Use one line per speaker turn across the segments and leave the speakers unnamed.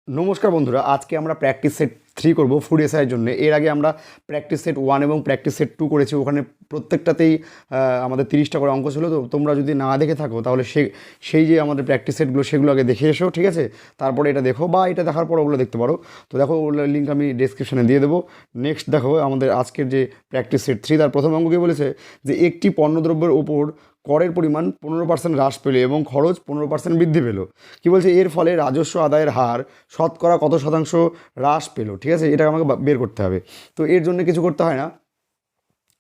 নমস্কার বন্ধুরা, আজকে আমরা প্র্যাকটিস সেট 3 করব ফুড এসআইয়ের জন্য। এর আগে আমরা প্র্যাকটিস সেট 1 এবং প্র্যাকটিস সেট 2 করেছি। ওখানে প্রত্যেকটাতেই আমাদের 30টা করে অঙ্ক ছিল। তো তোমরা যদি না দেখে থাকো তাহলে সেই যে আমাদের প্র্যাকটিস সেটগুলো সেগুলো আগে দেখে এসো, ঠিক আছে? তারপরে এটা দেখো বা এটা দেখার পর ওগুলো দেখতে পারো। তো দেখো, ওগুলোর লিঙ্ক আমি ডেসক্রিপশনে দিয়ে দেবো। নেক্সট দেখো, আমাদের আজকের যে প্র্যাকটিস সেট 3 তার প্রথম অঙ্ক কী বলেছে, যে একটি পণ্যদ্রব্যের ওপর করের পরিমাণ 15% হ্রাস পেল এবং খরচ 15% বৃদ্ধি পেল। কী বলছে, এর ফলে রাজস্ব আদায়ের হার শতকরা কত শতাংশ হ্রাস পেল। ঠিক আছে, এটা আমাকে বের করতে হবে। তো এর জন্য কিছু করতে হয় না,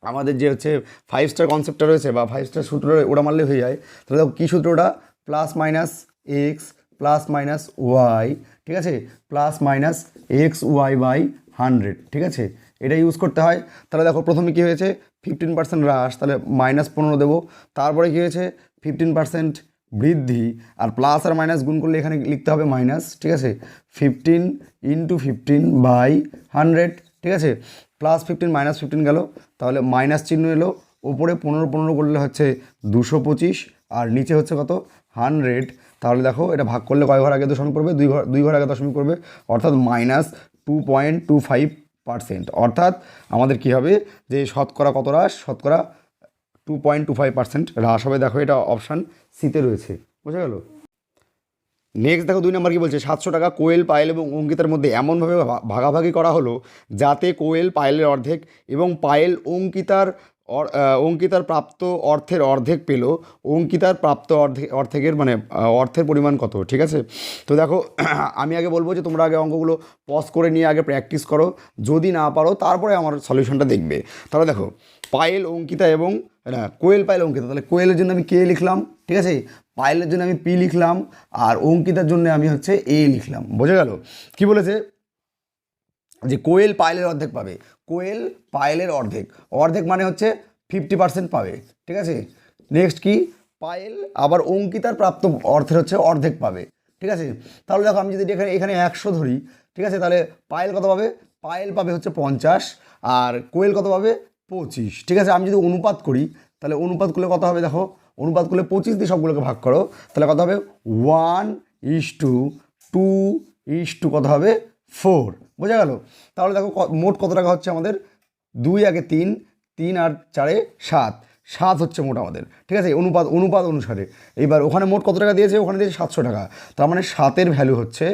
আমাদের যে হচ্ছে 5 স্টার কনসেপ্টটা রয়েছে বা 5 স্টার সূত্র, ওটা মারলে হয়ে যায়। তাহলে দেখো কী সূত্রটা, plus minus x plus minus y, ঠিক আছে, plus minus x y by 100, ঠিক আছে, এটা ইউজ করতে হয়। তাহলে দেখো প্রথমে কী হয়েছে, 15% হ্রাস, তাহলে -15 দেবো। তারপরে কী হয়েছে, 15% বৃদ্ধি, আর প্লাস আর মাইনাস গুণ করলে এখানে লিখতে হবে মাইনাস, ঠিক আছে, 15 × 15/100, ঠিক আছে, +15 -15 গেল, তাহলে মাইনাস চিহ্ন এলো, ওপরে 15 করলে হচ্ছে 225, আর নিচে হচ্ছে কত, 100। তাহলে দেখো এটা ভাগ করলে কয় ঘর আগে দশমিক পড়বে, দুই ঘর আগে দশমিক পড়বে, অর্থাৎ -2.25%। অর্থাৎ আমাদের কী হবে, যে শতকরা কত হ্রাস, শতকরা 2.25% হ্রাস হবে। দেখো এটা অপশান সিতে রয়েছে, বোঝা গেল। নেক্সট দেখো 2 নম্বর কী বলছে, 700 টাকা কোয়েল, পায়েল এবং অঙ্কিতার মধ্যে এমনভাবে ভাগাভাগি করা হলো যাতে কোয়েল পায়েলের অর্ধেক এবং পায়েল অঙ্কিতার প্রাপ্ত অর্থের অর্ধেক পেল। অঙ্কিতার প্রাপ্ত অর্ধেকের মানে অর্থের পরিমাণ কত, ঠিক আছে? তো দেখো আমি আগে বলবো যে তোমরা আগে অঙ্কগুলো পজ করে নিয়ে আগে প্র্যাকটিস করো, যদি না পারো তারপরে আমার সলিউশনটা দেখবে। তাহলে দেখো, পায়েল অঙ্কিতা এবং না, কোয়েল পায়েল অঙ্কিতা, তাহলে কোয়েলের জন্য আমি কে লিখলাম, ঠিক আছে, পায়েলের জন্য আমি পি লিখলাম, আর অঙ্কিতার জন্য আমি হচ্ছে এ লিখলাম। বোঝা গেল? কি বলেছে, যে কোয়েল পায়েলের অর্ধেক পাবে, কোয়েল পায়েলের অর্ধেক, অর্ধেক মানে হচ্ছে 50% পাবে, ঠিক আছে। নেক্সট কি, পায়েল আবার অঙ্কিতার প্রাপ্ত অর্থের হচ্ছে অর্ধেক পাবে, ঠিক আছে। তাহলে দেখো আমি যদি এখানে এখানে 100 ধরি, ঠিক আছে, তাহলে পায়েল কত পাবে, পায়েল পাবে হচ্ছে 50, আর কোয়েল কত পাবে 25, ঠিক আছে। আমি যদি অনুপাত করি, তাহলে অনুপাত করলে কত হবে, দেখো অনুপাত করলে 25 দিয়ে সবগুলোকে ভাগ করো, তাহলে কত হবে 1:2 কত হবে 4। বোঝা গেল? তাহলে দেখো মোট কত টাকা হচ্ছে আমাদের, 2 আগে 3, 3 আর 4 7, 7 হচ্ছে মোট আমাদের, ঠিক আছে, অনুপাত অনুসারে। এইবার ওখানে মোট কত টাকা দিয়েছে, ওখানে দিয়েছে 700 টাকা, তার মানে 7-এর ভ্যালু হচ্ছে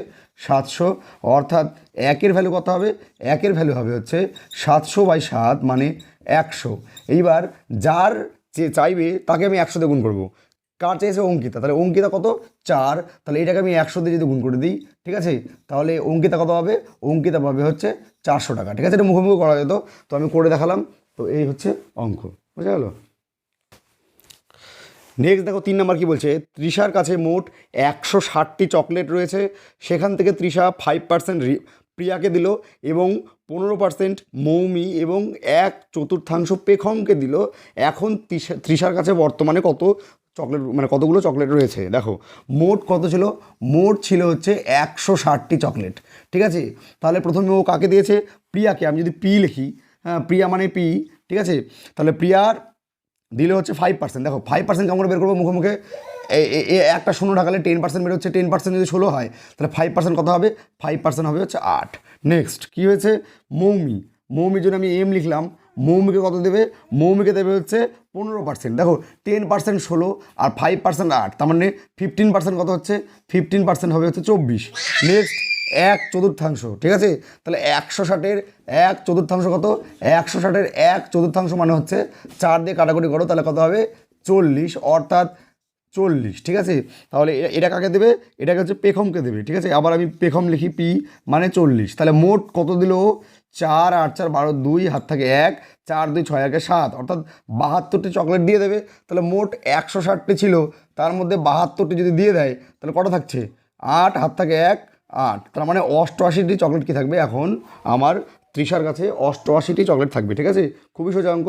700, অর্থাৎ 1-এর ভ্যালু কত হবে, 1-এর ভ্যালু হবে হচ্ছে 700/7 মানে 100। এইবার যার যে চাইবে তাকে আমি 100 দিয়ে গুণ করবো। কার চেয়েছে, অঙ্কিতা, তাহলে অঙ্কিতা কত 4, তাহলে এটাকে আমি 100 দিয়ে যদি গুণ করে দিই, ঠিক আছে, তাহলে অঙ্কিতা কত পাবে, অঙ্কিতা পাবে হচ্ছে 400 টাকা, ঠিক আছে। এটা মুখোমুখি করা যেত, তো আমি করে দেখালাম। তো এই হচ্ছে অঙ্ক, বুঝা গেল। নেক্সট দেখো 3 নম্বর কী বলছে, তৃষার কাছে মোট 160টি চকলেট রয়েছে, সেখান থেকে তৃষা 5% প্রিয়াকে দিল এবং 15% মৌমি এবং 1/4 পেখমকে দিল। এখন তৃষার কাছে বর্তমানে কত চকলেট, মানে কতগুলো চকলেট রয়েছে। দেখো মোট কত ছিল, মোট ছিল হচ্ছে 160টি চকলেট, ঠিক আছে। তাহলে প্রথমে ও কাকে দিয়েছে, প্রিয়াকে। আমি যদি পি লিখি, হ্যাঁ প্রিয়া মানে পি, ঠিক আছে, তাহলে প্রিয়ার দিলে হচ্ছে 5%। দেখো 5% কেমন করে বের করবো, মুখে একটা শূন্য ঢাকালে 10% বের হচ্ছে, 10% যদি 16 হয় তাহলে 5% কত হবে, 5% হবে হচ্ছে 8। নেক্সট কী হয়েছে, মৌমি, মৌমির জন্য আমি এম লিখলাম, মৌমিকে কত দেবে, মৌমিকে দেবে হচ্ছে 15%। দেখো 10% 16 আর 5% 8, তার মানে 15% কত হচ্ছে, 15% হবে হচ্ছে 24। নেক্সট 1/4, ঠিক আছে, তাহলে 160-এর 1/4 কত, 160-এর 1/4 মানে হচ্ছে 4 দিয়ে কাটাকুটি করো, তাহলে কত হবে 40, অর্থাৎ 40, ঠিক আছে। তাহলে এটা কাকে দেবে, এটাকে হচ্ছে পেখমকে দেবে, ঠিক আছে। আবার আমি পেখম লিখি, পি মানে 40, তাহলে মোট কত দিল, 4 8 4 12, 2 হাত থাকে 1, 4 2 6 1 7, অর্থাৎ 72টি চকলেট দিয়ে দেবে। তাহলে মোট 160টি ছিল, তার মধ্যে 72টি যদি দিয়ে দেয় তাহলে কটা থাকছে, 8 হাত থাকে 1 8, তার মানে 88টি চকলেট কি থাকবে, এখন আমার তৃষার কাছে 88টি চকলেট থাকবে, ঠিক আছে। খুবই সোজা অঙ্ক।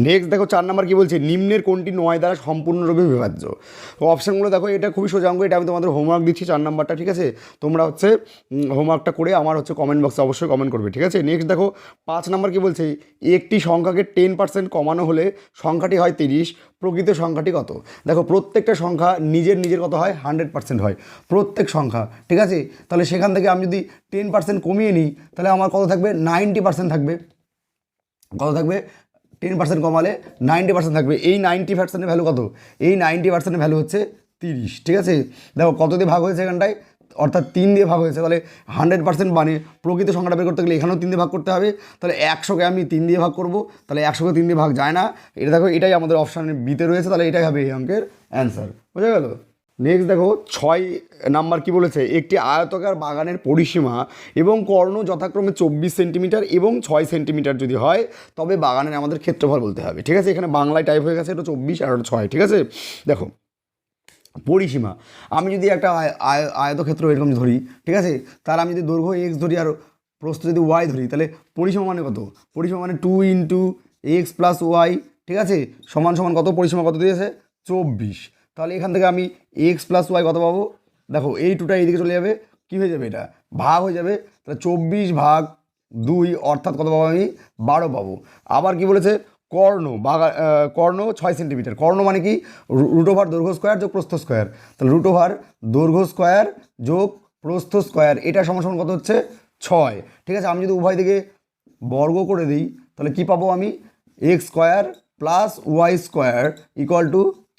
নেক্সট দেখো 4 নাম্বার কী বলছে, নিম্নের কোনটি 9 দ্বারা সম্পূর্ণরূপে বিভাজ্য। তো অপশানগুলো দেখো, এটা খুবই সোজা অঙ্ক, এটা আমি তোমাদের হোমওয়ার্ক দিচ্ছি 4 নাম্বারটা, ঠিক আছে। তোমরা হচ্ছে হোমওয়ার্কটা করে আমার হচ্ছে কমেন্ট বক্সে অবশ্যই কমেন্ট করবে, ঠিক আছে। নেক্সট দেখো 5 নাম্বার কী বলছে, একটি সংখ্যাকে 10% কমানো হলে সংখ্যাটি হয় 30, প্রকৃত সংখ্যাটি কত। দেখো প্রত্যেকটা সংখ্যা নিজের নিজের কত হয়, 100% হয় প্রত্যেক সংখ্যা, ঠিক আছে। তাহলে সেখান থেকে আমি যদি 10% কমিয়ে নিই তাহলে আমার কত থাকবে, 90% থাকবে। কত থাকবে, 10% কমালে 90% থাকবে। এই 90%-এর ভ্যালু কত, এই 90%-এর ভ্যালু হচ্ছে 30, ঠিক আছে। দেখো কত দিয়ে ভাগ হয়েছে এখানটায়, অর্থাৎ 3 দিয়ে ভাগ হয়েছে। তাহলে 100% মানে প্রকৃত সংখ্যাটা বের করতে গেলে এখানেও 3 দিয়ে ভাগ করতে হবে। তাহলে 100কে আমি 3 দিয়ে ভাগ করব, তাহলে 100কে 3 দিয়ে ভাগ যায় না। এটা দেখো, এটাই আমাদের অপশানের বিতে রয়েছে, তাহলে এটাই হবে এই অঙ্কের অ্যান্সার, বুঝা গেল। নেক্সট দেখো 6 নাম্বার কি বলেছে, একটি আয়তাকার বাগানের পরিসীমা এবং কর্ণ যথাক্রমে 24 সেন্টিমিটার এবং 6 সেন্টিমিটার যদি হয় তবে বাগানের আমাদের ক্ষেত্রফল বলতে হবে, ঠিক আছে। এখানে বাংলায় টাইপ হয়ে গেছে, এটা 24 আর 6, ঠিক আছে। দেখো পরিসীমা, আমি যদি একটা আয়তক্ষেত্র এরকম ধরি, ঠিক আছে, তার আমি যদি দৈর্ঘ্য এক্স ধরি আর প্রস্থ যদি ওয়াই ধরি, তাহলে পরিসীমা মানে কত, পরিসীমা মানে 2 × x + y, ঠিক আছে, সমান সমান কত, পরিসীমা কত দিয়েছে 24। তাহলে এখান থেকে আমি x + y কত পাবো, দেখো এই 2টা এইদিকে চলে যাবে, কী হয়ে যাবে, এটা ভাগ হয়ে যাবে। তাহলে 24/2 অর্থাৎ কত পাবো আমি, 12 পাবো। আবার কি বলেছে, কর্ণ 6 সেন্টিমিটার, কর্ণ মানে কি, √ দৈর্ঘ্য স্কোয়ার যোগ প্রস্থ স্কোয়ার। তাহলে √ দৈর্ঘ্য স্কোয়ার যোগ প্রস্থ স্কোয়ার, এটা সমান সমান কত হচ্ছে 6, ঠিক আছে। আমি যদি উভয় দিকে বর্গ করে দিই তাহলে কি পাবো আমি, x² + y² =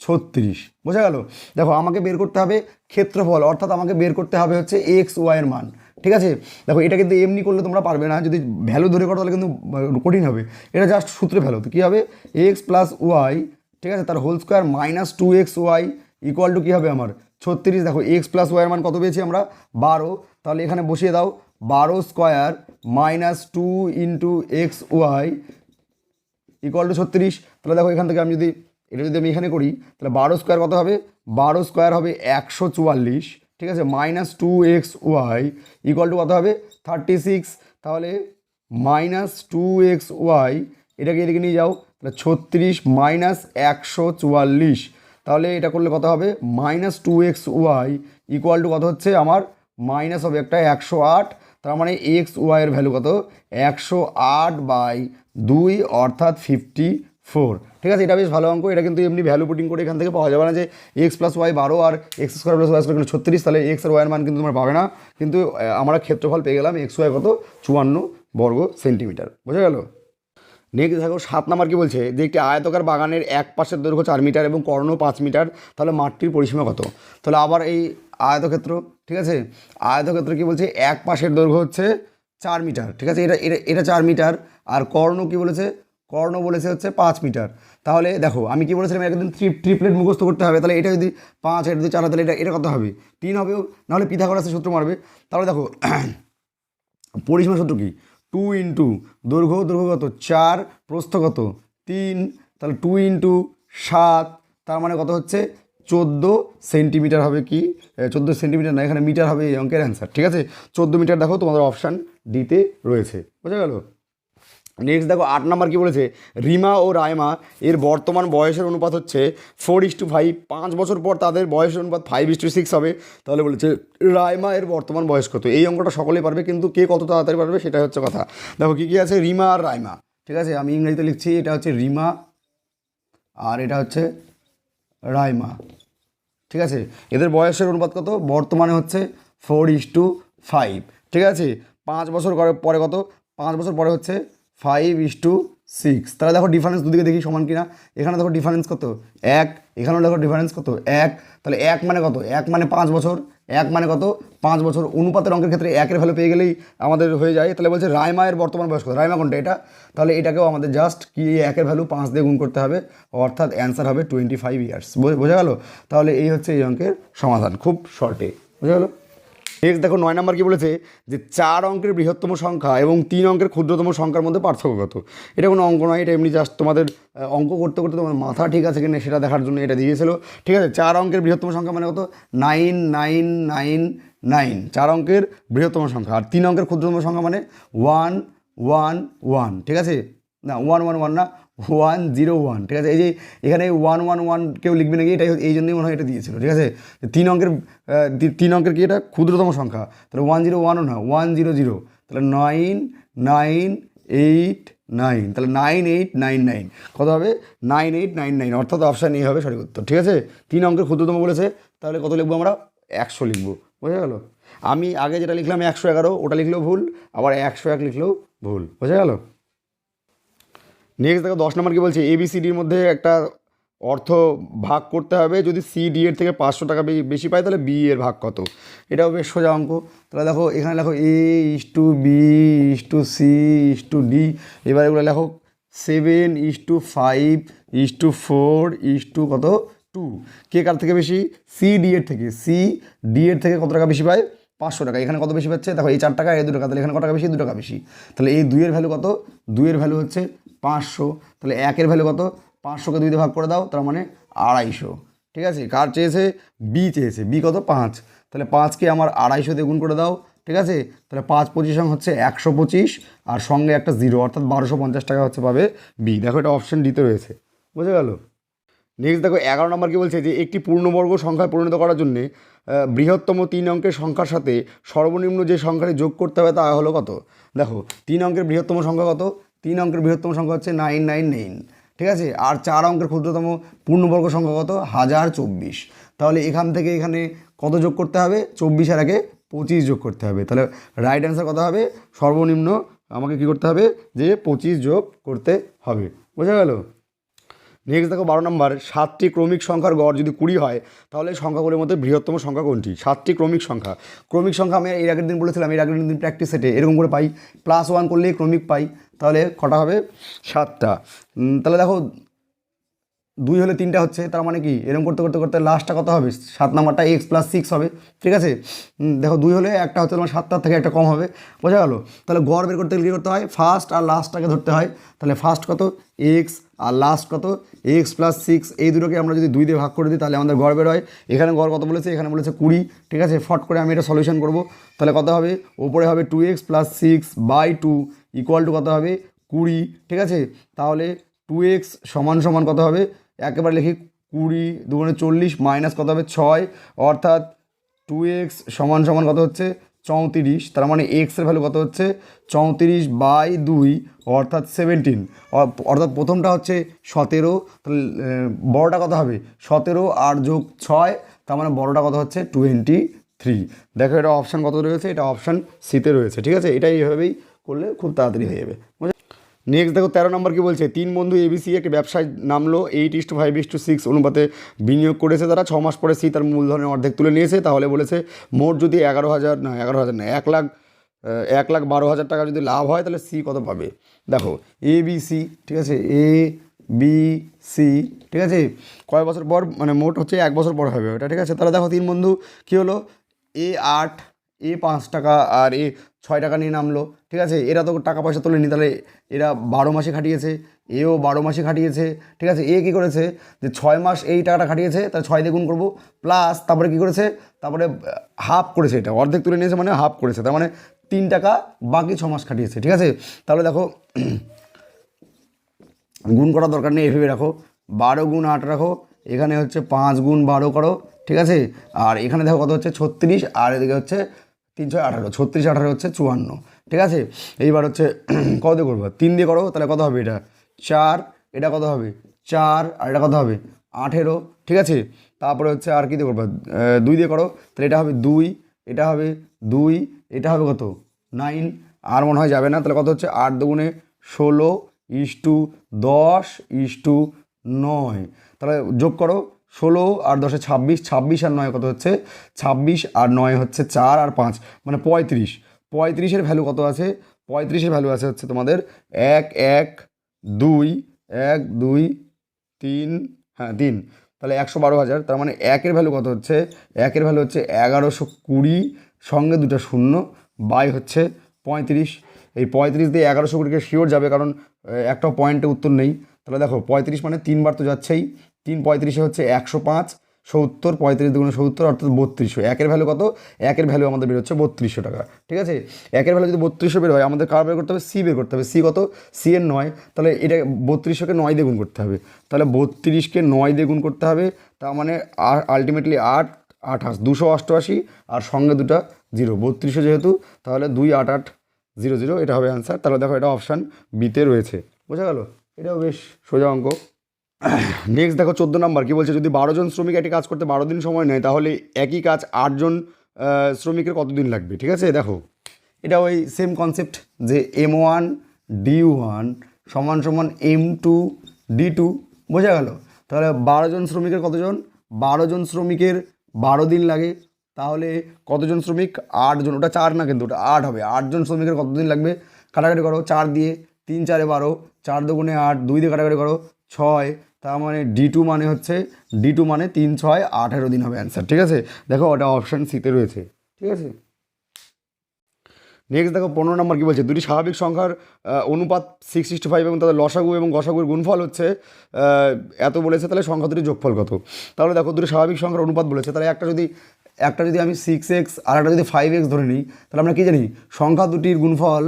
36, বোঝা গেল। দেখো আমাকে বের করতে হবে ক্ষেত্রফল, অর্থাৎ আমাকে বের করতে হবে হচ্ছে x y এর মান, ঠিক আছে। দেখো এটা কিন্তু এমনি করলে তোমরা পারবে না, যদি ভ্যালু ধরে করো তাহলে কিন্তু কঠিন হবে। এটা জাস্ট সূত্রে ভ্যালু, তো কী হবে, x + y, ঠিক আছে, তার হোল স্কোয়ার -2xy = কী হবে আমার 36। দেখো x + y এর মান কত পেয়েছি আমরা, 12। তাহলে এখানে বসিয়ে দাও 12² - 2 × xy = 36। তাহলে দেখো এখান থেকে আমি যদি এটা যদি আমি এখানে করি তাহলে 12² কত হবে, 12² হবে 144, ঠিক আছে, -2xy = কত হবে 36। তাহলে -2xy এটাকে এদিকে নিয়ে যাও, তাহলে 36 - 144, তাহলে এটা করলে কত হবে, -2xy = কত হচ্ছে আমার, মাইনাস হবে একটা 108। তার মানে xy এর ভ্যালু কত, 108/2 অর্থাৎ 54, ঠিক আছে। এটা বেশ ভালো অঙ্ক, এটা কিন্তু এমনি ভ্যালু পুটিং করে এখান থেকে পাওয়া যাবে না যে x + y 12 আর x² + y² 36, তাহলে x আর y এর মান কিন্তু তোমরা পাবে না। কিন্তু আমরা ক্ষেত্রফল পেয়ে গেলাম, xy কত 54 বর্গ সেন্টিমিটার, বোঝা গেল। নেক্সট দেখো 7 নাম্বার কি বলছে, যে একটি আয়তাকার বাগানের এক পাশের দৈর্ঘ্য 4 মিটার এবং কর্ণ 5 মিটার, তাহলে মাঠটির পরিসীমা কত। তাহলে আবার এই আয়তক্ষেত্র, ঠিক আছে, আয়তক্ষেত্র কি বলছে, এক পাশের দৈর্ঘ্য হচ্ছে 4 মিটার, ঠিক আছে, এটা এটা এটা 4 মিটার। আর কর্ণ কি বলেছে, কর্ণ বলেছে হচ্ছে 5 মিটার। তাহলে দেখো আমি কি বলেছিলাম, একদিন ট্রিপলেট মুখস্থ করতে হবে। তাহলে এটা যদি 5, এটা যদি 4 হয়, তাহলে এটা এটা কত হবে, 3 হবে, নাহলে পিথাগোরাসের সূত্র মারবে। তাহলে দেখো পরিসীমা সূত্র কি, 2 × দৈর্ঘ্য কত 4, প্রস্থ কত 3, তাহলে 2 × 7, তার মানে কত হচ্ছে 14 সেন্টিমিটার হবে। কি 14 সেন্টিমিটার না, এখানে মিটার হবে এই অঙ্কের অ্যান্সার, ঠিক আছে। 14 মিটার দেখো তোমাদের অপশান ডিতে রয়েছে, বোঝা গেল। নেক্সট দেখো 8 নাম্বার কী বলেছে, রিমা ও রায়মা এর বর্তমান বয়সের অনুপাত হচ্ছে 4:5। 5 বছর পর তাদের বয়সের অনুপাত 5:6 হবে। তাহলে বলেছে রায়মা এর বর্তমান বয়স কত। এই অঙ্কটা সকলেই পারবে, কিন্তু কে কত তাড়াতাড়ি পারবে সেটাই হচ্ছে কথা। দেখো কী কী আছে, রিমা আর রায়মা, ঠিক আছে, আমি ইংরেজিতে লিখছি, এটা হচ্ছে রিমা আর এটা হচ্ছে রায়মা, ঠিক আছে। এদের বয়সের অনুপাত কত, বর্তমানে হচ্ছে 4:5, ঠিক আছে। 5 বছর পরে কত, 5 বছর পরে হচ্ছে 5:6। তাহলে দেখো ডিফারেন্স দুদিকে দেখি সমান কিনা। এখানে দেখো ডিফারেন্স কত 1, এখানেও দেখো ডিফারেন্স কত 1। তাহলে 1 মানে কত, 1 মানে 5 বছর, 1 মানে কত 5 বছর। অনুপাতের অঙ্কের ক্ষেত্রে 1-এর ভ্যালু পেয়ে গেলেই আমাদের হয়ে যায়। তাহলে বলছে রায়মা এর বর্তমান বয়স কত, রায়মা কোনটা এটা, তাহলে এটাকেও আমাদের জাস্ট কি 1-এর ভ্যালু 5 দিয়ে গুণ করতে হবে, অর্থাৎ অ্যান্সার হবে 25 ইয়ার্স। বোঝা গেল। তাহলে এই হচ্ছে এই অঙ্কের সমাধান, খুব শর্টে, বোঝা গেল। নেক্সট দেখো 9 নাম্বার কি বলেছে, যে 4 অঙ্কের বৃহত্তম সংখ্যা এবং 3 অঙ্কের ক্ষুদ্রতম সংখ্যার মধ্যে পার্থক্য কত। এটা কোনো অঙ্ক নয়, এটা এমনি জাস্ট তোমাদের অঙ্ক করতে করতে তোমার মাথা ঠিক আছে কিনা সেটা দেখার জন্য এটা দিয়েছিল, ঠিক আছে। 4 অঙ্কের বৃহত্তম সংখ্যা মানে কত, 9999, 4 অঙ্কের বৃহত্তম সংখ্যা। আর 3 অঙ্কের ক্ষুদ্রতম সংখ্যা মানে 111, ঠিক আছে। না 111 না, 101, ঠিক আছে। এই যে এখানে 111 কেউ লিখবে নাকি, এটাই এই জন্যই মনে হয় এটা দিয়েছিল, ঠিক আছে। 3 অঙ্কের কি এটা ক্ষুদ্রতম সংখ্যা, তাহলে 101ও না, 100, তাহলে 99899, তাহলে 9899 কত হবে, 9899, অর্থাৎ অপশান এ হবে সঠিক উত্তর, ঠিক আছে। 3 অঙ্কের ক্ষুদ্রতম বলেছে, তাহলে কত লিখবো আমরা, 100 লিখবো, বোঝা গেল। আমি আগে যেটা লিখলাম 111, ওটা লিখলেও ভুল, আবার 101 লিখলেও ভুল, বোঝা গেল। নেক্সট দেখো 10 নম্বর কি বলছে, ABCDর মধ্যে একটা অর্থ ভাগ করতে হবে, যদি CD এর থেকে 500 টাকা বেশি পায় তাহলে B এর ভাগ কত। এটাও বেশ সোজা অঙ্ক। তাহলে দেখো এখানে লেখো A:B:C:D, এবার এগুলো লেখো 7:5:4 কত 2, কে কার থেকে বেশি, CD এর থেকে, CD এর থেকে কত টাকা বেশি পায়, 500 টাকা। এখানে কত বেশি পাচ্ছে, দেখো এই 4 টাকা, এই 2 টাকা, তাহলে এখানে কত টাকা বেশি, 2 টাকা বেশি। তাহলে এই 2 এর ভ্যালু কত, 2 এর ভ্যালু হচ্ছে 500, তাহলে 1 এর ভ্যালু কত, 500কে 2 দিয়ে ভাগ করে দাও, তার মানে 250, ঠিক আছে। কার চেয়েছে, বি চেয়েছে, বি কত 5, তাহলে 5কে আমার 250 দিয়ে গুণ করে দাও, ঠিক আছে। তাহলে 5×25 হচ্ছে 125, আর সঙ্গে একটা 0, অর্থাৎ 1250 টাকা হচ্ছে পাবে বি। দেখো এটা অপশন ডিতে রয়েছে, বুঝে গেল। নেক্সট দেখো 11 নম্বর কি বলছে, যে একটি পূর্ণবর্গ সংখ্যায় পরিণত করার জন্যে বৃহত্তম 3 অঙ্কের সংখ্যার সাথে সর্বনিম্ন যে সংখ্যাটি যোগ করতে হবে তা হলো কত। দেখো 3 অঙ্কের বৃহত্তম সংখ্যা কত, 3 অঙ্কের বৃহত্তম সংখ্যা হচ্ছে 999, ঠিক আছে। আর 4 অঙ্কের ক্ষুদ্রতম পূর্ণবর্গ সংখ্যা কত, 1024। তাহলে এখান থেকে এখানে কত যোগ করতে হবে, 24 আর আগে 25 যোগ করতে হবে। তাহলে রাইট অ্যান্সার কত হবে, সর্বনিম্ন আমাকে কি করতে হবে, যে 25 যোগ করতে হবে, বোঝা গেল। নেক্সট দেখো 12 নম্বর, 7টি ক্রমিক সংখ্যার গড় যদি 20 হয় তাহলে সংখ্যাগুলির মধ্যে বৃহত্তম সংখ্যা কোনটি। 7টি ক্রমিক সংখ্যা, ক্রমিক সংখ্যা আমি এর আগের দিন বলেছিলাম, এর আগের দিন প্র্যাকটিস সেটে এরকম করে পাই, +1 করলেই ক্রমিক পাই, তাহলে কটা হবে, 7টা। তাহলে দেখো 2 হলে 3টা হচ্ছে, তার মানে কি এরকম করতে করতে করতে লাস্টটা কত হবে, 7 নাম্বারটা x+6 হবে, ঠিক আছে। দেখো 2 হলে একটা হচ্ছে তোমার 7টার থেকে একটা কম হবে, বোঝা গেল। তাহলে গড় বের করতে গেলে কী করতে হয়, ফার্স্ট আর লাস্টটাকে ধরতে হয়। তাহলে ফার্স্ট কত x আর লাস্ট কত x+6, এই দুটোকে আমরা যদি 2 দিয়ে ভাগ করে দিই তাহলে আমাদের গড় বের হয়। এখানে গড় কত বলেছে, এখানে বলেছে 20, ঠিক আছে। ফট করে আমি এটা সলিউশন করব, তাহলে কত হবে, ওপরে হবে 2x+6/2 = কত হবে, 20, ঠিক আছে। তাহলে 2x সমান সমান কত হবে, একেবারে লিখি 20 2 40 মাইনাস কত হবে 6, অর্থাৎ 2x সমান সমান কত হচ্ছে 34, তার মানে এক্সের ভ্যালু কত হচ্ছে 34/2, অর্থাৎ 17, অর্থাৎ প্রথমটা হচ্ছে 17, তাহলে বড়টা কত হবে 17 আর যোগ 6, তার মানে বড়টা কত হচ্ছে 23। দেখো এটা অপশান কত রয়েছে, এটা অপশান সিতে রয়েছে, ঠিক আছে। এটা এইভাবেই করলে খুব তাড়াতাড়ি হয়ে যাবে। নেক্সট দেখো 13 নম্বর কি বলছে, 3 বন্ধু ABC একটি ব্যবসায় নামলো, 8:5:6 অনুপাতে বিনিয়োগ করেছে তারা, 6 মাস পরে সি তার মূলধনের অর্ধেক তুলে নিয়েছে। তাহলে বলেছে মোট যদি 11,000 না 1,12,000 টাকা যদি লাভ হয় তাহলে সি কত পাবে। দেখো ABC, ঠিক আছে, ABC, ঠিক আছে, কয় বছর পর, মানে মোট হচ্ছে 1 বছর পর হবে ওটা, ঠিক আছে। তাহলে দেখো 3 বন্ধু কী হলো, A8, A5 টাকা আর A6 টাকা নিয়ে নামলো, ঠিক আছে। এরা তো টাকা পয়সা তোলেনি, তাহলে এরা 12 মাসে খাটিয়েছে, এও 12 মাসে খাটিয়েছে, ঠিক আছে। এ কী করেছে, যে 6 মাস এই টাকাটা খাটিয়েছে, তাহলে 6 দিয়ে গুণ করবো, প্লাস তারপরে কী করেছে, তারপরে হাফ করেছে, এটা অর্ধেক তুলে নিয়েছে মানে হাফ করেছে, তার মানে 3 টাকা বাকি 6 মাস খাটিয়েছে, ঠিক আছে। তাহলে দেখো গুণ করার দরকার নেই, এভাবে রাখো, 12 গুণ 8 রাখো, এখানে হচ্ছে 5 গুণ 12 করো, ঠিক আছে। আর এখানে দেখো কত হচ্ছে 36, আর এদিকে হচ্ছে 3 6 18, 36 18 হচ্ছে 54, ঠিক আছে। এইবার হচ্ছে কত দিয়ে করবো, 3 দিয়ে করো, তাহলে কত হবে, এটা 4, এটা কত হবে 4, আর এটা কত হবে 18, ঠিক আছে। তারপরে হচ্ছে আর কী দিয়ে করবো, 2 দিয়ে করো, তাহলে এটা হবে 2, এটা হবে 2, এটা হবে কত 9, আর মনে হয় যাবে না, তাহলে কত হচ্ছে 8 দুগুণে 16:9, তাহলে যোগ করো 16 আর 10 26, 26 আর 9 কত হচ্ছে 26 আর 9 হচ্ছে 4 আর 5 মানে 35, 35-এর ভ্যালু কত আছে, 35-এর ভ্যালু আছে হচ্ছে তোমাদের 1 1 2 1 2 3, হ্যাঁ 3, তাহলে 112,000, তার মানে 1-এর ভ্যালু কত হচ্ছে, 1-এর ভ্যালু হচ্ছে 1120, সঙ্গে 2টা শূন্য, বাই হচ্ছে 35। এই 35 দিয়ে 1120কে শিওর যাবে, কারণ একটা পয়েন্টে উত্তর নেই। তাহলে দেখো 35 মানে 3 বার তো যাচ্ছেই, 3 35-এ হচ্ছে 105, 70, 35 দুগুণে 70 অর্থাৎ 3200। একের ভ্যালু কত? একের ভ্যালু আমাদের বের হচ্ছে 3200 টাকা। ঠিক আছে, একের ভ্যালু যদি 3200 বের হয়, আমাদের কার বের করতে হবে? সি বের করতে হবে। সি কত? সি এর 9, তাহলে এটা 3200কে 9 দিয়ে গুণ করতে হবে, তাহলে 32কে 9 দিয়ে গুণ করতে হবে, তার মানে আলটিমেটলি 8 28 288, আর সঙ্গে দুটা 0, 3200 যেহেতু, তাহলে 28800, এটা হবে অ্যান্সার। তাহলে দেখো এটা অপশান বিতে রয়েছে, বোঝা গেল? এটাও বেশ সোজা অঙ্ক। নেক্সট দেখো 14 নম্বর কী বলছে, যদি 12 জন শ্রমিক একটি কাজ করতে 12 দিন সময় নেয়, তাহলে একই কাজ 8 জন শ্রমিকের কতদিন লাগবে? ঠিক আছে, দেখো এটা ওই সেম কনসেপ্ট, যে M1 D1 সমান সমান M2 D2, বোঝা গেল? তাহলে 12 জন শ্রমিকের কতজন? 12 জন শ্রমিকের 12 দিন লাগে, তাহলে কতজন শ্রমিক? 8 জন। ওটা 4 না কিন্তু, ওটা 8 হবে। 8 জন শ্রমিকের কতদিন লাগবে? কাটাকাটি করো, 4 দিয়ে, 3 4 12, 4 দুগুণে 8, 2 দিয়ে কাটাকাটি করো 6, তার মানে D2 মানে হচ্ছে, D2 মানে 3 6 18 দিন হবে অ্যান্সার। ঠিক আছে, দেখো ওটা অপশান সিতে রয়েছে। ঠিক আছে, নেক্সট দেখো 15 নম্বর কী বলছে, দুটি স্বাভাবিক সংখ্যার অনুপাত 6:5 এবং তাদের লসাগু এবং গসাগুর গুণফল হচ্ছে এত বলেছে, তাহলে সংখ্যা দুটির যোগফল কত? তাহলে দেখো দুটি স্বাভাবিক সংখ্যার অনুপাত বলেছে, তাহলে একটা যদি আমি 6x আর একটা যদি 5x ধরে নিই, তাহলে আমরা কী জানি? সংখ্যা দুটির গুণফল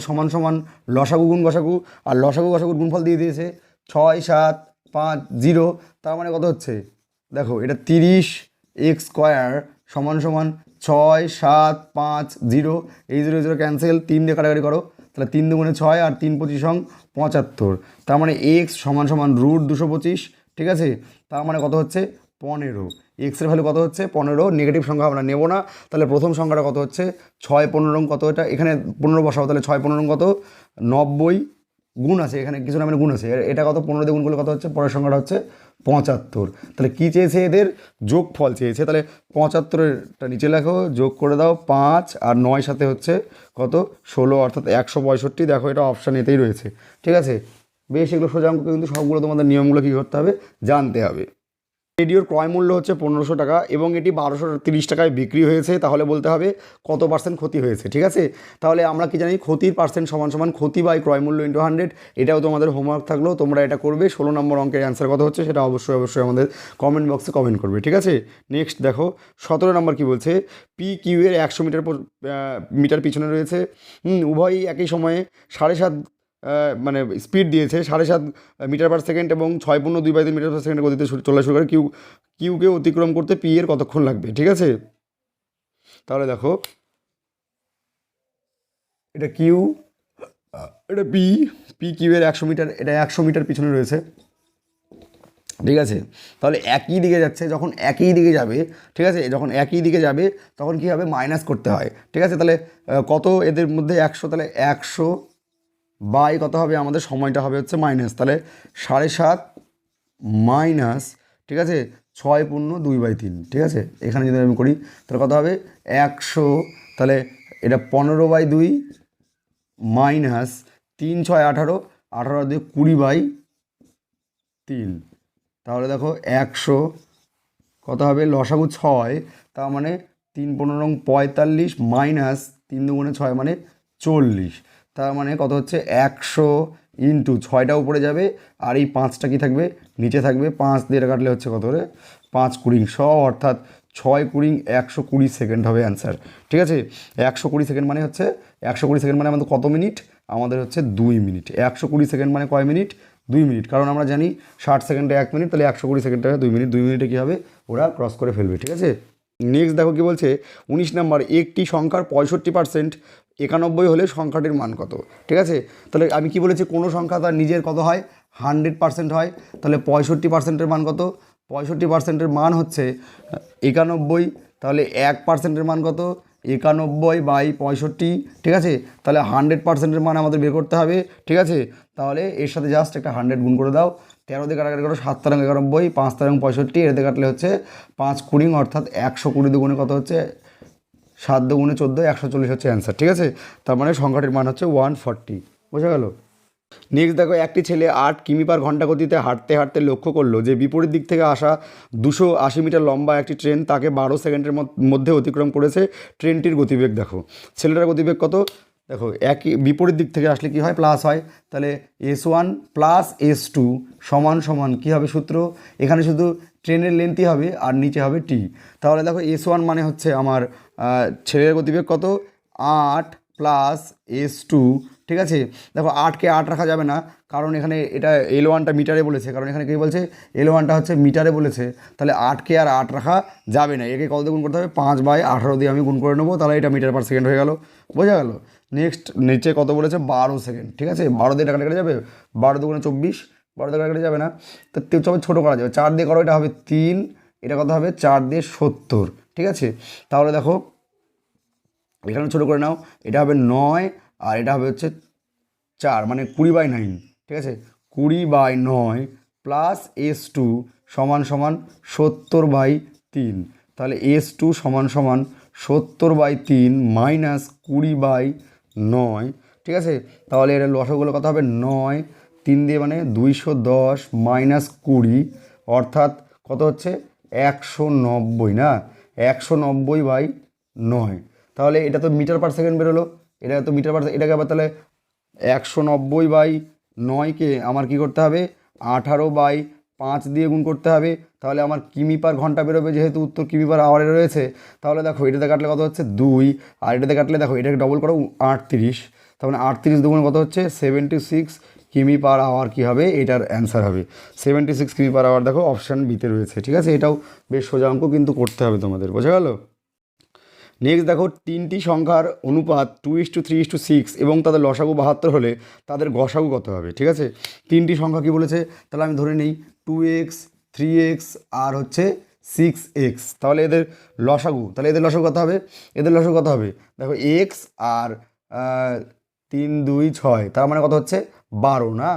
সমান সমান লসাগু গুণ গসাগু, আর লসাগু গসাগুর গুণফল দিয়ে দিয়েছে 6 7 5 0, তার মানে কত হচ্ছে? দেখো এটা 30x² সমান সমান 6 7 5 0, এই 0 0 ক্যান্সেল, 3 দিয়ে কাটাকাটি করো, তাহলে 3 দুগুণে 6 আর 3 25 75, তার মানে x সমান সমান √225। ঠিক আছে, তার মানে কত হচ্ছে? 15। এক্সের ভ্যালু কত হচ্ছে? 15। নেগেটিভ সংখ্যা আমরা নেব না, তাহলে প্রথম সংখ্যাটা কত হচ্ছে? 6 15 কত? এটা এখানে 15 বসাবো, তাহলে 6 15 কত? 90, গুণ আছে এখানে, কিছু না মানে গুণ আছে, এটা কত? 15 দিয়ে গুণ করলে কত হচ্ছে? পরের সংখ্যাটা হচ্ছে 75। তাহলে কী চেয়েছে? এদের যোগফল চেয়েছে, তাহলে 75-এরটা নিচে লেখো, যোগ করে দাও 5 আর 9 সাথে হচ্ছে কত? 16, অর্থাৎ 165। দেখো এটা অপশান এতেই রয়েছে। ঠিক আছে, বেশ এগুলো সোজা অঙ্ক, কিন্তু সবগুলো তোমাদের নিয়মগুলো কী করতে হবে? জানতে হবে। রেডিওর ক্রয় মূল্য হচ্ছে 1500 টাকা এবং এটি 1230 টাকায় বিক্রি হয়েছে, তাহলে বলতে হবে কত পার্সেন্ট ক্ষতি হয়েছে। ঠিক আছে, তাহলে আমরা কি জানি? ক্ষতির পার্সেন্ট সমান সমান ক্ষতি বাই ক্রয় মূল্য ইন্টু 100। এটাও তোমাদের হোমওয়ার্ক থাকলো, তোমরা এটা করবে। 16 নম্বর অঙ্কের অ্যান্সার কত হচ্ছে সেটা অবশ্যই আমাদের কমেন্ট বক্সে কমেন্ট করবে। ঠিক আছে, নেক্সট দেখো 17 নম্বর কী বলছে, PQ এর 100 মিটার পিছনে রয়েছে, উভয়ই একই সময়ে 7.5 মানে স্পিড দিয়েছে 7.5 মিটার/সেকেন্ড এবং 6.2/3 মিটার/সেকেন্ডের গতিতে চলা শুরু করে। কিউকে অতিক্রম করতে পি এর কতক্ষণ লাগবে? ঠিক আছে, তাহলে দেখো এটা কিউ, এটা পি কিউ এর 100 মিটার, এটা 100 মিটার পিছনে রয়েছে। ঠিক আছে, তাহলে একই দিকে যাচ্ছে, যখন একই দিকে যাবে, ঠিক আছে, যখন একই দিকে যাবে তখন কী হবে? মাইনাস করতে হয়। ঠিক আছে, তাহলে কত এদের মধ্যে 100, তাহলে 100 বাই কত হবে? আমাদের সময়টা হবে হচ্ছে মাইনাস, তাহলে 7.5 মাইনাস, ঠিক আছে, 6.2/3। ঠিক আছে, এখানে যদি আমি করি তাহলে কত হবে? 100, তাহলে এটা 15/2 মাইনাস 3 6 18, 18 দিয়ে 20/3, তাহলে দেখো 100 কত হবে? লসাগু 6, তার মানে 3 15 45 মাইনাস 3 দুগুণে 6 মানে 40, তার মানে কত হচ্ছে? 100 ইন্টু 6টা উপরে যাবে আর এই 5টা কি থাকবে? নিচে থাকবে। 5 দিয়ে কাটলে হচ্ছে কত করে? 5 20 100, অর্থাৎ 6 20 120 সেকেন্ড হবে অ্যান্সার। ঠিক আছে, 120 সেকেন্ড মানে হচ্ছে 120 সেকেন্ড মানে আমাদের কত মিনিট? আমাদের হচ্ছে 2 মিনিট। 120 সেকেন্ড মানে কয় মিনিট? 2 মিনিট, কারণ আমরা জানি 60 সেকেন্ডে 1 মিনিট, তাহলে 120 সেকেন্ডে 2 মিনিট। 2 মিনিটে কী হবে? ওরা ক্রস করে ফেলবে। ঠিক আছে, নেক্সট দেখো কী বলছে, 19 নম্বর, একটি সংখ্যার 65% 91 হলে সংখ্যাটির মান কত? ঠিক আছে, তাহলে আমি কি বলেছি? কোনো সংখ্যা তার নিজের কত হয়? 100% হয়, তাহলে 65%-এর মান কত? 65%-এর মান হচ্ছে 91, তাহলে 1%-এর মান কত? 91/65। ঠিক আছে, তাহলে 100%-এর মান আমাদের বের করতে হবে। ঠিক আছে, তাহলে এর সাথে জাস্ট একটা 100 গুণ করে দাও, 13 দিয়ে কাটাকাটি করো, 7 13 91, 5 13 65, এর দিয়ে কাটলে হচ্ছে 5 20, অর্থাৎ 120 দুগুণে কত হচ্ছে? 7 দুগুণে 14, 140 হচ্ছে অ্যান্সার। ঠিক আছে, তার মানে সংখ্যাটির মান হচ্ছে 140। বোঝা গেল? নেক্সট দেখো, একটি ছেলে 8 কিমি/ঘন্টা গতিতে হাঁটতে হাঁটতে লক্ষ্য করলো যে বিপরীত দিক থেকে আসা 280 মিটার লম্বা একটি ট্রেন তাকে 12 সেকেন্ডের মধ্যে অতিক্রম করেছে। ট্রেনটির গতিবেগ দেখো। ছেলেটার গতিবেগ কত? দেখো একই বিপরীত দিক থেকে আসলে কি হয়, প্লাস হয়। তাহলে S1 প্লাস S2 সমান সমান কী হবে সূত্র, এখানে শুধু ট্রেনের লেন্থই হবে আর নিচে হবে টি। তাহলে দেখো S1 মানে হচ্ছে আমার ছেলের গতিবেগ কত, 8 প্লাস S2, ঠিক আছে। দেখো 8কে 8 রাখা যাবে না, কারণ এখানে এটা L1টা মিটারে বলেছে, কারণ এখানে কী বলছে L1টা হচ্ছে মিটারে বলেছে। তাহলে 8কে আর 8 রাখা যাবে না, একে কত দিয়ে গুণ করতে হবে, 5/18 দিয়ে আমি গুণ করে নেবো, তাহলে এটা মিটার পার সেকেন্ড হয়ে গেল, বোঝা গেল। নেক্সট নিচে কত বলেছে, 12 সেকেন্ড, ঠিক আছে। 12 দিয়ে টাকা কেটে যাবে, 12 দুগুণে 24, 12 দিয়ে টাকা কেটে যাবে না, তো সবাই ছোটো করা যাবে, 4 দিয়ে করো, এটা হবে 3, এটা কত হবে 4 দিয়ে 70, ঠিক আছে। তাহলে দেখো এখানে ছোটো করে নাও, এটা হবে 9 আর এটা হবে হচ্ছে 4, মানে 20/9, ঠিক আছে। 20/9 প্লাস S2 সমান সমান 70/3, তাহলে S2 সমান সমান 70/3 মাইনাস 20/9, ঠিক আছে। তাহলে এর লসাগুলো কত হবে, 9, 3 দিয়ে মানে 210 মাইনাস 20, অর্থাৎ কত হচ্ছে 190, না 190/9। তাহলে এটা তো মিটার পার সেকেন্ড বেরোলো, এটা তো মিটার পার, এটাকে আবার তাহলে 190/9কে আমার কি করতে হবে, 18/5 দিয়ে গুণ করতে হবে, তাহলে আমার কিমি পার ঘন্টা বেরোবে, যেহেতু উত্তর কিমি পার আওয়ারে রয়েছে। তাহলে দেখো এটাতে কাটলে কত হচ্ছে 2, আর এটাতে কাটলে দেখো এটাকে ডবল করো 38, তার মানে 38 দুগুণ কত হচ্ছে 76 কিমি পার আওয়ার কী হবে, এটার অ্যান্সার হবে 76 কিমি পার আওয়ার। দেখো অপশান বিতে রয়েছে, ঠিক আছে। এটাও বেশ সোজা অঙ্ক, কিন্তু করতে হবে তোমাদের, বোঝা গেল। নেক্সট দেখো, তিনটি সংখ্যার অনুপাত 2:3:6 এবং তাদের লসাগু 72 হলে তাদের গসাগু কত হবে, ঠিক আছে। তিনটি সংখ্যা কি বলেছে, তাহলে আমি ধরে নিই 2x, 3x আর হচ্ছে 6x, তাহলে এদের লসাগু, তাহলে এদের লসাগু কত হবে, এদের লসাগু কত হবে, দেখো x আর 3 2 6, তার মানে কত হচ্ছে 12, না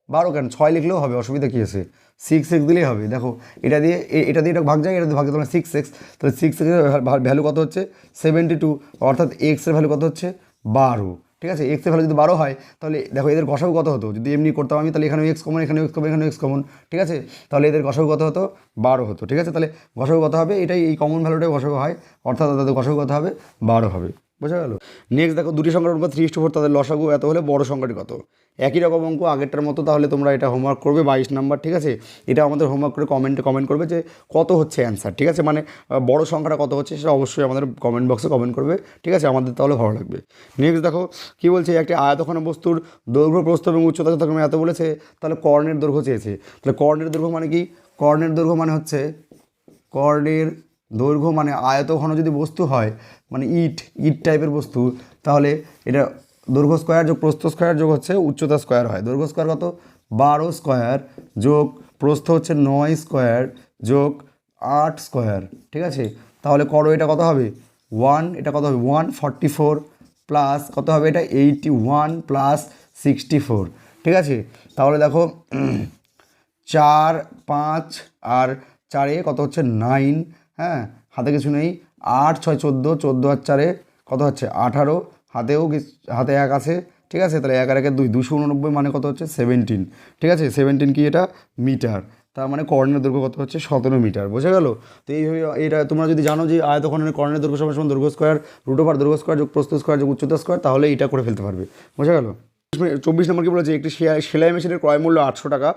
12 কেন, 6 লিখলেও হবে, অসুবিধা কী আছে, 6x দিলেই হবে। দেখো এটা দিয়ে এটা দিয়ে এটা ভাগ যায়, এটা দিয়ে ভাগ যায়, তাহলে 6x, তাহলে 6x-এর ভ্যালু কত হচ্ছে 72, অর্থাৎ x-এর ভ্যালু কত হচ্ছে 12, ঠিক আছে। x-এর ভ্যালু যদি 12 হয়, তাহলে দেখো এদের গসাগু কত হতো, যদি এমনি করতাম আমি, তাহলে এখানে x কমন, এখানে x কমন, এখানে x কমন, ঠিক আছে। তাহলে এদের গসাগু কত হতো 12 হতো, ঠিক আছে। তাহলে গসাগু কত হবে, এটাই এই কমন ভ্যালুটাই গসাগু হয়, অর্থাৎ তাদের গসাগু কত হবে 12 হবে, বোঝা গেল। নেক্সট দেখো, দুটি সংখ্যার অনুপাত 3:4, তাদের লসাগু এত হলে বড় সংখ্যাটি কত। একই রকম অঙ্ক আগেরটার মতো, তাহলে তোমরা এটা হোমওয়ার্ক করবে 22 নাম্বার, ঠিক আছে। এটা আমাদের হোমওয়ার্ক করে কমেন্ট করবে যে কত হচ্ছে অ্যান্সার, ঠিক আছে। মানে বড় সংখ্যাটা কত হচ্ছে সেটা অবশ্যই আমাদের কমেন্ট বক্সে কমেন্ট করবে, ঠিক আছে, আমাদের তাহলে ভালো লাগবে। নেক্সট দেখো কী বলছে, একটি আয়তক্ষণ বস্তুর দৈর্ঘ্য, প্রস্থ এবং উচ্চতা যথাক্রমে এত বলেছে, তাহলে কর্ণের দৈর্ঘ্য চেয়েছে। তাহলে কর্ণের দৈর্ঘ্য মানে কি, কর্ণের দৈর্ঘ্য মানে হচ্ছে, কর্ণের দৈর্ঘ্য মানে আয়তঘন যদি বস্তু হয়, মানে ইট টাইপের বস্তু, তাহলে এটা দৈর্ঘ্য স্কোয়ার যোগ প্রস্থ স্কোয়ার যোগ হচ্ছে উচ্চতা স্কোয়ার হয়। দৈর্ঘ্য স্কোয়ার কত, 12 স্কোয়ার যোগ প্রস্থ হচ্ছে 9 স্কোয়ার যোগ 8 স্কোয়ার, ঠিক আছে। তাহলে করো এটা কত হবে 1, এটা কত হবে 144 প্লাস কত হবে, এটা 81 প্লাস 64, ঠিক আছে। তাহলে দেখো 4 5 আর 4 কত হচ্ছে 9, হ্যাঁ, হাতে কিছু নেই, 8 6 14, 14 আর 4 কত হচ্ছে 18, হাতে 1 আছে, ঠিক আছে। তাহলে 1 আর 1 2, 289 মানে কত হচ্ছে 17, ঠিক আছে। 17 কি, এটা মিটার, তার মানে কর্ণের দৈর্ঘ্য কত হচ্ছে 17 মিটার, বোঝা গেল। তো এইভাবে এটা তোমরা যদি জানো যে আয়তক্ষণের কর্ণের দৈর্ঘ্য সমান সমান দৈর্ঘ্য স্কোয়ার √ দৈর্ঘ্য স্কোয়ার যোগ প্রস্থ স্কোয়ার যোগ উচ্চতা স্কোয়ার, তাহলে এটা করে ফেলতে পারবে, বোঝা গেল। 24 নম্বর কি বলেছে, একটি সেলাই মেশিনের ক্রয় মূল্য 800 টাকা,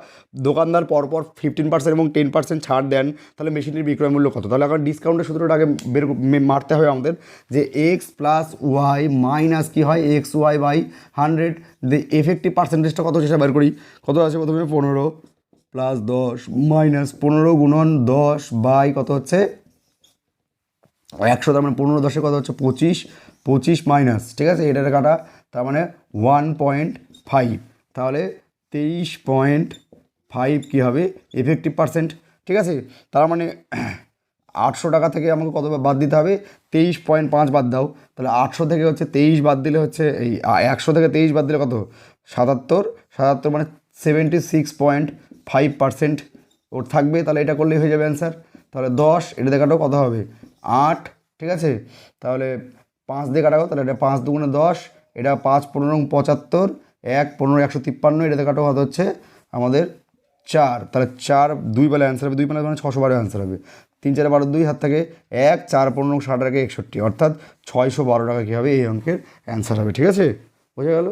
দোকানদার পরপর 15% এবং 10% ছাড় দেন, তাহলে মেশিনের বিক্রয় মূল্য কত। তাহলে আবার ডিসকাউন্টের সূত্রটা আগে মারতে হবে আমাদের, যে x প্লাস ওয়াই মাইনাস কী হয় XY/100, এফেক্টিভ পার্সেন্টেজটা কত সেটা বের করি। কত আছে প্রথমে 15 প্লাস 10 মাইনাস 15 গুণন 10 বাই কত হচ্ছে 100, তার মানে 15 10 কত হচ্ছে 25 মাইনাস, ঠিক আছে, এটার কাটা, তার মানে 1.5, তাহলে 23.5 কী হবে এফেক্টিভ পার্সেন্ট, ঠিক আছে। তার মানে 800 টাকা থেকে আমাকে কত বাদ দিতে হবে, 23.5 বাদ দাও, তাহলে 800 থেকে হচ্ছে 23 বাদ দিলে হচ্ছে এই 100 থেকে 23 বাদ দিলে কত 77 মানে 76.5% ওর থাকবে, তাহলে এটা করলেই হয়ে যাবে অ্যান্সার। তাহলে 10 এটা দিয়ে কাটো কত হবে 8, ঠিক আছে। তাহলে 5 দিয়ে কাটাবো, তাহলে এটা 5 দুগুণে 10, এটা 5 15 75, 1 15 153, এটাতে কাটো কত হচ্ছে আমাদের 4, তাহলে 4 2 বেলা অ্যান্সার হবে, 2 বেলা মানে 612 অ্যান্সার হবে। 3 4 12 2 হাত থেকে 1 4 15 60 টাকা 61, অর্থাৎ 612 টাকা কী হবে, এই অঙ্কের অ্যান্সার হবে। ঠিক আছে, বোঝা গেল।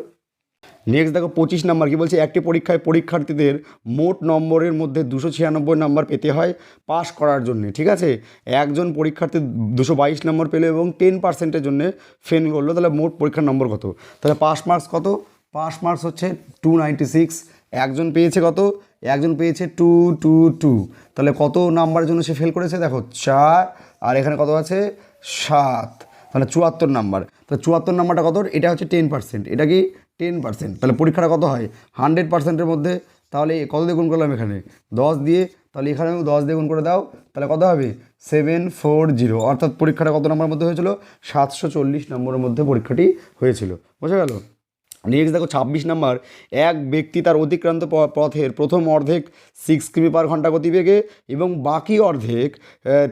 নেক্সট দেখো 25 নাম্বার কী বলছে, একটি পরীক্ষায় পরীক্ষার্থীদের মোট নম্বরের মধ্যে 296 নাম্বার পেতে হয় পাস করার জন্য। ঠিক আছে, একজন পরীক্ষার্থী 222 নম্বর পেলো এবং 10%-এর জন্য ফেল করলো, তাহলে মোট পরীক্ষার নম্বর কত? তাহলে পাস মার্কস কত? পাস মার্কস হচ্ছে 296। একজন পেয়েছে কত? একজন পেয়েছে 222। তাহলে কত নাম্বারের জন্য সে ফেল করেছে? দেখো 4, আর এখানে কত আছে? 7, তাহলে 74 নাম্বার। তাহলে 74 নাম্বারটা কত? এটা হচ্ছে 10%, এটা কি 10%। তাহলে পরীক্ষাটা কত হয়? 100%-এর মধ্যে। তাহলে কত দিয়ে গুণ করলাম? এখানে 10 দিয়ে, তাহলে এখানেও 10 দিয়ে গুণ করে দাও, তাহলে কত হবে? 740, অর্থাৎ পরীক্ষাটা কত নম্বরের মধ্যে হয়েছিল? 740 নম্বরের মধ্যে পরীক্ষাটি হয়েছিল। বোঝা গেল। নেক্সট দেখো 26 নাম্বার, এক ব্যক্তি তার অতিক্রান্ত পথের প্রথম অর্ধেক 6 কিমি পার ঘন্টা গতিবেগে এবং বাকি অর্ধেক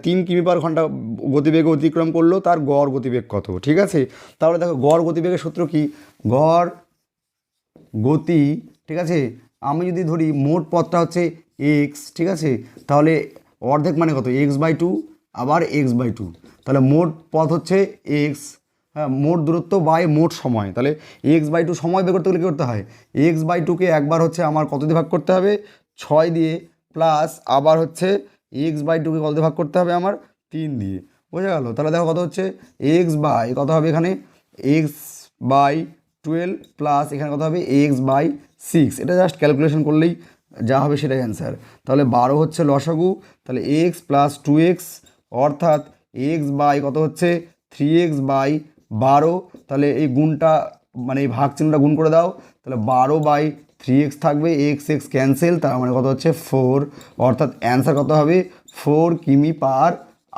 3 কিমি পার ঘন্টা গতিবেগে অতিক্রম করলো, তার গড় গতিবেগ কত? ঠিক আছে, তাহলে দেখো গড় গতিবেগের সূত্র কি? গড় গতি, ঠিক আছে, আমি যদি ধরি মোট পথটা হচ্ছে এক্স, ঠিক আছে, তাহলে অর্ধেক মানে কত? x/2, আবার x/2, তাহলে মোট পথ হচ্ছে এক্স, হ্যাঁ, মোট দূরত্ব বাই মোট সময়। তাহলে x/2 সময় বের করতে গেলে কী করতে হয়? x/2কে একবার হচ্ছে আমার কত দিয়ে ভাগ করতে হবে? 6 দিয়ে, প্লাস আবার হচ্ছে x/2কে কত দিয়ে ভাগ করতে হবে আমার? 3 দিয়ে। বোঝা গেল। তাহলে দেখো কত হচ্ছে? কত হবে এখানে? x/12 প্লাস এখানে কত হবে? x/6। এটা জাস্ট ক্যালকুলেশন করলেই যা হবে সেটাই অ্যান্সার। তাহলে 12 হচ্ছে লসাগু, তাহলে x + 2x, অর্থাৎ কত হচ্ছে? 3x/12। তাহলে এই গুণটা মানে এই ভাগ চিহ্নটা গুণ করে দাও, তাহলে 12/3x থাকবে, x ক্যান্সেল, তার মানে কত হচ্ছে? 4, অর্থাৎ অ্যান্সার কত হবে? 4 কিমি পার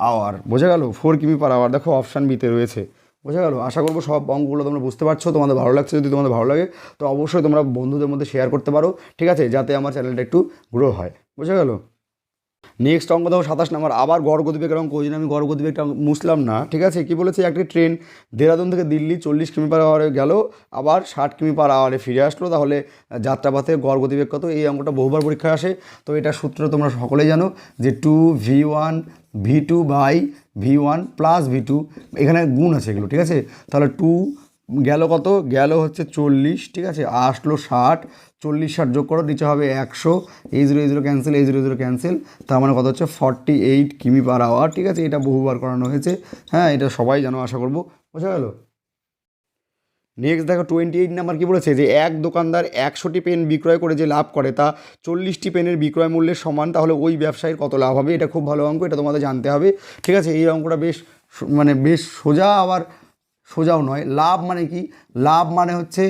আওয়ার। বোঝা গেল? 4 কিমি পার আওয়ার দেখো অপশান বিতে রয়েছে। বোঝা গেল? আশা করবো সব অঙ্কগুলো তোমরা বুঝতে পারছো, তোমাদের ভালো লাগছে। যদি তোমাদের ভালো লাগে তো অবশ্যই তোমরা বন্ধুদের মধ্যে শেয়ার করতে পারো, ঠিক আছে, যাতে আমার চ্যানেলটা একটু গ্রো হয়। বোঝা গেল? নেক্সট অঙ্ক দেখো 27 নম্বর, আবার গড় গতিবেগের অঙ্ক। ওই জন্য আমি গড় গতিবেগটা মুছলাম না। ঠিক আছে, কী বলেছে? একটি ট্রেন দেহরাদুন থেকে দিল্লি 40 কিমি পার আওয়ারে গেল, আবার 60 কিমি পার আওয়ারে ফিরে আসলো, তাহলে যাত্রাপথে গড় গতিবেগ কত? এই অঙ্কটা বহুবার পরীক্ষায় আসে, তো এটা সূত্র তোমরা সকলেই জানো যে 2v1v2/v1 + v2, এখানে গুণ আছে এগুলো। ঠিক আছে, তাহলে 2 গেল কত? গেল হচ্ছে 40, ঠিক আছে, আসলো 60, 40 60 যোগ করো, নিচে হবে 100, এই 0 ক্যান্সেল, এই 0 ক্যান্সেল, তার মানে কত হচ্ছে? 48 কিমি পার আওয়ার। ঠিক আছে, এটা বহুবার করানো হয়েছে, হ্যাঁ, এটা সবাই জানো আশা করবো। বোঝা গেল? নেক্সট দেখো 28 নাম্বার কী বলেছে, যে এক দোকানদার 100টি পেন বিক্রয় করে যে লাভ করে তা 40টি পেনের বিক্রয় মূল্যের সমান, তাহলে ওই ব্যবসায়ীর কত লাভ হবে? এটা খুব ভালো অঙ্ক, এটা তোমাদের জানতে হবে। ঠিক আছে, এই অঙ্কটা বেশ মানে বেশ সোজা, আবার সোজাও নয়। লাভ মানে কি? লাভ মানে হচ্ছে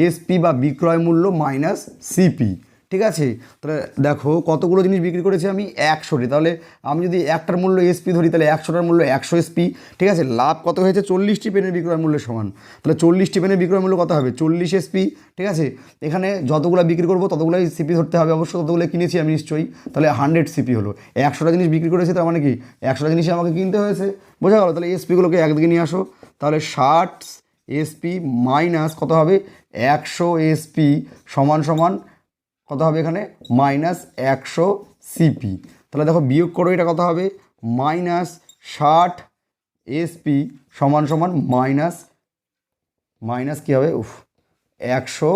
এসপি বা বিক্রয় মূল্য মাইনাস সিপি। ঠিক আছে, তাহলে দেখো কতগুলো জিনিস বিক্রি করেছি আমি? 100টি। তাহলে আমি যদি একটার মূল্য এসপি ধরি, তাহলে 100টার মূল্য 100 এসপি। ঠিক আছে, লাভ কত হয়েছে? 40টি পেনের বিক্রয় মূল্যের সমান। তাহলে 40টি পেনের বিক্রয় মূল্য কত হবে? 40 এসপি। ঠিক আছে, এখানে যতগুলো বিক্রি করবো ততগুলোই সিপি ধরতে হবে, অবশ্য ততগুলো কিনেছি আমি নিশ্চয়ই, তাহলে 100 সিপি হলো। 100টা জিনিস বিক্রি করেছি, তার মানে কি 100টা জিনিসই আমাকে কিনতে হয়েছে। বোঝা গেল? তাহলে এসপিগুলোকে একদিকে নিয়ে আসো, তাহলে 60 এসপি মাইনাস কত হবে? 100 এসপি সমান সমান কত হবে এখানে? Minus 100 CP. তাহলে দেখো বিয়োগ করো, এটা কত হবে? মাইনাস 60 এসপি সমান সমান মাইনাস কী হবে? 100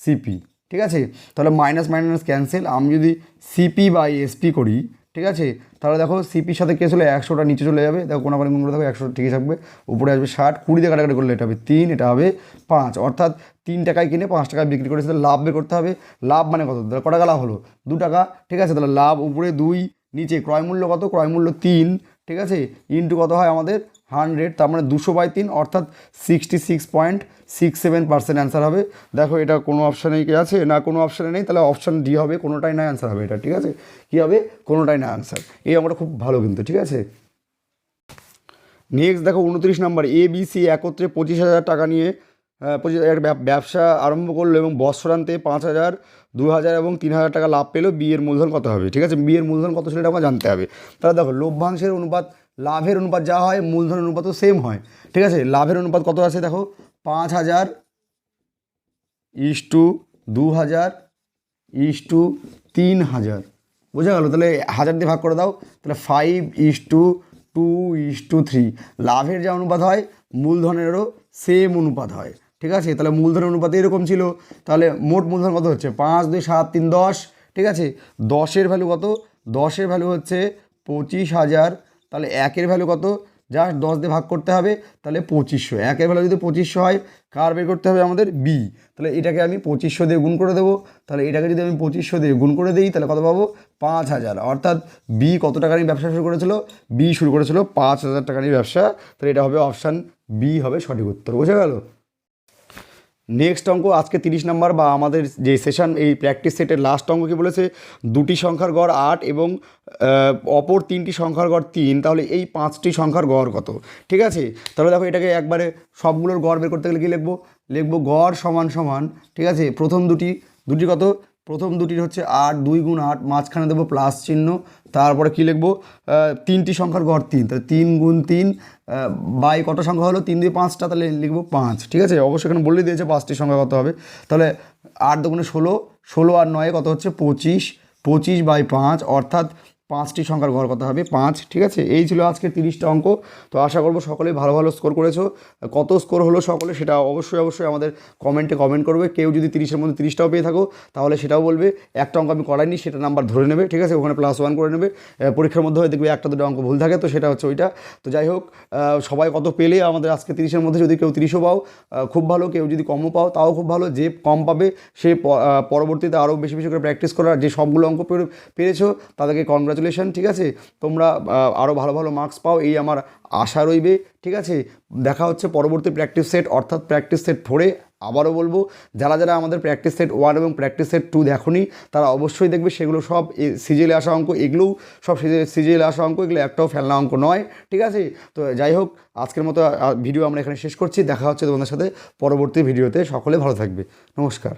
সিপি। ঠিক আছে, তাহলে মাইনাস মাইনাস ক্যান্সেল। আমি যদি সিপি/এসপি করি, ঠিক আছে, তাহলে দেখো সিপির সাথে কে চলে? 100টা নিচে চলে যাবে, দেখো কোনো গুণ করে দেখো 100 ঠিকই থাকবে, উপরে আসবে 60, 20 দিয়ে কাটাকাটি করলে এটা হবে 3, এটা হবে 5, অর্থাৎ 3 টাকায় কিনে 5 টাকায় বিক্রি করেছে। তাহলে লাভ বের করতে হবে। লাভ মানে কত? কত টাকা লাভ হলো? 2 টাকা। ঠিক আছে, তাহলে লাভ উপরে 2, নিচে ক্রয় মূল্য কত? ক্রয় মূল্য 3, ঠিক আছে, ইন্টু কত হয় আমাদের? 100, তার মানে 200/3, অর্থাৎ 66.67% অ্যান্সার হবে। দেখো এটা কোনো অপশানে কি আছে? না, কোনো অপশানে নেই, তাহলে অপশান ডি হবে, কোনোটাই না অ্যান্সার হবে এটা। ঠিক আছে, কী হবে? কোনোটাই না অ্যান্সার। এই আমরা খুব ভালো কিন্তু। ঠিক আছে, নেক্সট দেখো 29 নাম্বার, ABC একত্রে 25,000 টাকা নিয়ে 25,000 ব্যবসা আরম্ভ করলো এবং বৎসরান্তে 5,000, 2,000 এবং 3,000 টাকা লাভ পেলো। বিয়ের মূলধন কত হবে? ঠিক আছে, বিয়ের মূলধন কত ছিল এটা আমরা জানতে হবে। তাহলে দেখো লভ্যাংশের অনুপাত লাভের অনুপাত যা হয়, মূলধনের অনুপাতও সেম হয়। ঠিক আছে, লাভের অনুপাত কত আছে? দেখো 5,000 = 2,000 = 3,000। বোঝা গেল? তাহলে 1000 দিয়ে ভাগ করে দাও, তাহলে 5:2:3। লাভের যা অনুপাত হয় মূলধনেরও সেম অনুপাত হয়, ঠিক আছে? তাহলে মূলধনের অনুপাত এরকম ছিল, তাহলে মোট মূলধন কত হচ্ছে? 5, 2, 7, 3, 10, ঠিক আছে? 10-এর ভ্যালু কত? 10-এর ভ্যালু হচ্ছে 25,000। তাহলে 1-এর ভ্যালু কত? জাস্ট 10 দিয়ে ভাগ করতে হবে, তাহলে 2500। 1-এর ভ্যালু যদি 2500 হয়, কার বের করতে হবে? আমাদের বি। তাহলে এটাকে আমি 2500 দিয়ে গুণ করে দেবো। তাহলে এটাকে যদি আমি 2500 দিয়ে গুণ করে দিই, তাহলে কত পাবো? 5000। অর্থাৎ বি কত টাকা নিয়ে ব্যবসা শুরু করেছিল? বি শুরু করেছিল 5000 টাকা নিয়ে ব্যবসা। তাহলে এটা হবে অপশান বি হবে সঠিক উত্তর। বোঝা গেল? নেক্সট অঙ্ক আজকে 30 নম্বর বা আমাদের যে সেশন এই প্র্যাকটিস সেটের লাস্ট অঙ্ক কি বলেছে? দুটি সংখ্যার গড় 8 এবং অপর 3টি সংখ্যার গড় 3, তাহলে এই 5টি সংখ্যার গড় কত? ঠিক আছে? তাহলে দেখো এটাকে একবারে সবগুলোর গড় বের করতে গেলে কী লিখবো? লিখবো গড় সমান সমান, ঠিক আছে? প্রথম দুটি কত? প্রথম দুটির হচ্ছে 8, 2 গুণ 8, মাঝখানে দেবো প্লাস চিহ্ন। তারপরে কী লিখবো? 3টি সংখ্যার গড় 3, তাহলে 3 গুণ 3 বাই কত সংখ্যা হলো? 3 দিয়ে 5টা, তাহলে লিখবো 5, ঠিক আছে? অবশ্যই এখানে বলে দিয়েছে 5টি সংখ্যা কত হবে। তাহলে 8 দুগুণে 16, 16 আর 9 কত হচ্ছে? 25, 25/5, অর্থাৎ 5টি সংখ্যার গড় কত হবে? 5, ঠিক আছে? এই ছিল আজকে 30টা অঙ্ক। তো আশা করবো সকলেই ভালো ভালো স্কোর করেছো। কত স্কোর হলো সকলে সেটা অবশ্যই আমাদের কমেন্টে কমেন্ট করবে। কেউ যদি 30-এর মধ্যে 30টাও পেয়ে থাকো তাহলে সেটাও বলবে। একটা অঙ্ক আমি করাইনি, সেটা নাম্বার ধরে নেবে, ঠিক আছে? ওখানে +1 করে নেবে। পরীক্ষার মধ্যে হয়ে দেখবে একটা দুটো অঙ্ক ভুল থাকে, তো সেটা হচ্ছে ওইটা। তো যাই হোক, সবাই কত পেলে আমাদের আজকে 30-এর মধ্যে যদি কেউ 30ও পাও খুব ভালো, কেউ যদি কমও পাও তাও খুব ভালো। যে কম পাবে সে পরবর্তীতে আরও বেশি বেশি করে প্র্যাকটিস করার, যে সবগুলো অঙ্ক পেরেছো তাদেরকে কনগ্রাচুলেশন, ঠিক আছে? তোমরা আরও ভালো ভালো মার্কস পাও এই আমার আশা রইবে, ঠিক আছে? দেখা হচ্ছে পরবর্তী প্র্যাকটিস সেট অর্থাৎ প্র্যাকটিস সেট 4-এ। আবারও বলবো, যারা যারা আমাদের প্র্যাকটিস সেট 1 এবং প্র্যাকটিস সেট 2 দেখোনি তারা অবশ্যই দেখবে। সেগুলো সব সিজিএলে আসা অঙ্ক, এগুলোও সব সিজিএলে আসা অঙ্ক, এগুলো একটাও ফেলনা অঙ্ক নয়, ঠিক আছে? তো যাই হোক, আজকের মতো ভিডিও আমরা এখানে শেষ করছি। দেখা হচ্ছে তোমাদের সাথে পরবর্তী ভিডিওতে। সকলে ভালো থাকবে। নমস্কার।